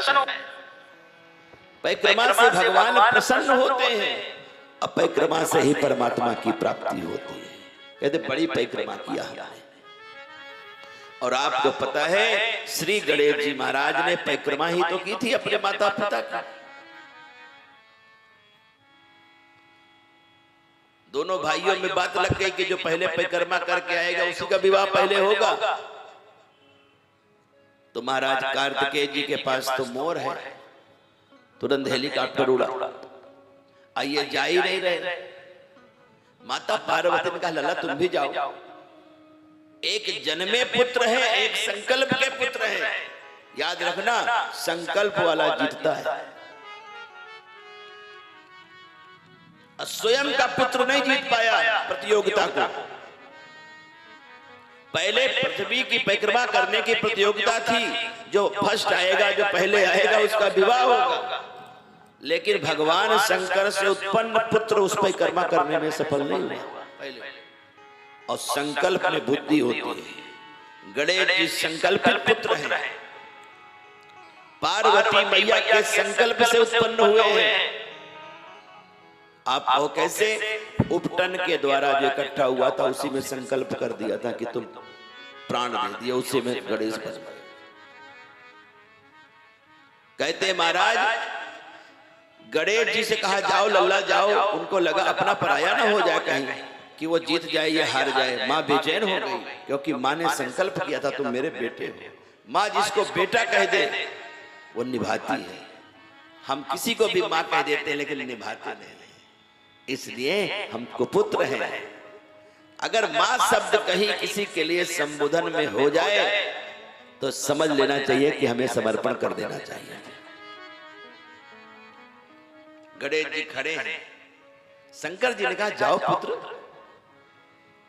प्रसन्न हो। परिक्रमा से भगवान प्रसन्न होते हैं, अब परिक्रमा से ही परमात्मा की प्राप्ति होती है। कहते बड़ी परिक्रमा किया हमने। और आपको पता है श्री गणेश जी महाराज ने परिक्रमा ही तो की थी अपने माता पिता की। दोनों भाइयों में बात लग गई कि जो पहले परिक्रमा करके आएगा उसी का विवाह पहले होगा। तो महाराज कार्तिकेय जी के पास तो मोर है, तुरंत हेलीकॉप्टर उड़ा, आइए जा ही नहीं रहे। माता पार्वती ने कहा लला तुम भी जाओ, एक जन्मे पुत्र है, एक संकल्प के पुत्र है, याद रखना संकल्प वाला जीतता है, स्वयं का पुत्र नहीं जीत पाया प्रतियोगिता को। पहले पृथ्वी की परिक्रमा करने की प्रतियोगिता थी, जो फर्स्ट आएगा, जो पहले आएगा उसका विवाह होगा। लेकिन भगवान शंकर से उत्पन्न पुत्र उस परिक्रमा करने में सफल नहीं हुआ पहले। और संकल्प में बुद्धि होती है। गणेश जी संकल्पित पुत्र हैं, पार्वती मैया के संकल्प से उत्पन्न हुए हैं। आप वो कैसे उपटन के द्वारा जो इकट्ठा हुआ था उसी में संकल्प कर दिया था कि तुम प्राण दे दिया, उसी में गणेश बन गए। कहते महाराज गणेश जी से कहा जाओ लल्ला जाओ, उनको लगा अपना पराया ना हो जाए कहीं कि वो जीत जाए या हार जाए। माँ बेचैन हो गई क्योंकि माँ ने संकल्प किया था तुम मेरे बेटे हो। माँ जिसको बेटा कह दे वो निभाती है, हम किसी को भी माँ कह देते हैं लेकिन निभाते नहीं, इसलिए हमको पुत्र है। अगर माँ शब्द कहीं किसी के लिए संबोधन में हो जाए तो समझ लेना चाहिए कि हमें समर्पण कर देना चाहिए। गणेश जी खड़े हैं, शंकर जी ने कहा जाओ पुत्र।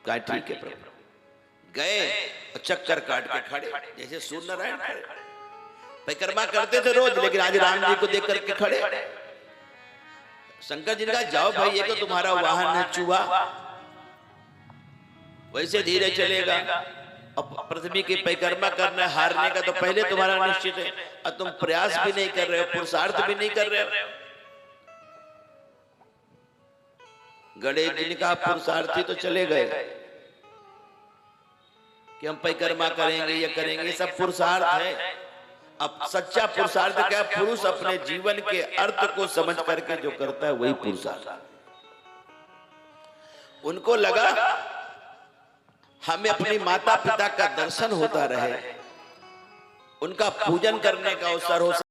कहा ठीक है प्रभु। गए और चक्कर काट के खड़े, जैसे सूर्य नारायण खड़े। परिक्रमा करते थे रोज, लेकिन आज राम जी को देख करके खड़े। शंकर जी ने कहा जाओ भाई, ये तो तुम्हारा वाहन है चूहा, वैसे धीरे चलेगा। अब पृथ्वी की परिक्रमा करना हारने का तो पहले तुम्हारा निश्चित है, और तुम प्रयास भी नहीं कर रहे हो, पुरुषार्थ भी नहीं कर रहे हो। गणेश जी ने कहा पुरुषार्थी तो चले गए कि हम परिक्रमा करेंगे या करेंगे, सब पुरुषार्थ है। अब सच्चा पुरुषार्थ क्या? पुरुष अपने जीवन के अर्थ को समझ करके जो करता है वही पुरुषार्थ। उनको लगा हमें अपनी माता पिता का दर्शन होता रहे, उनका पूजन करने का अवसर हो।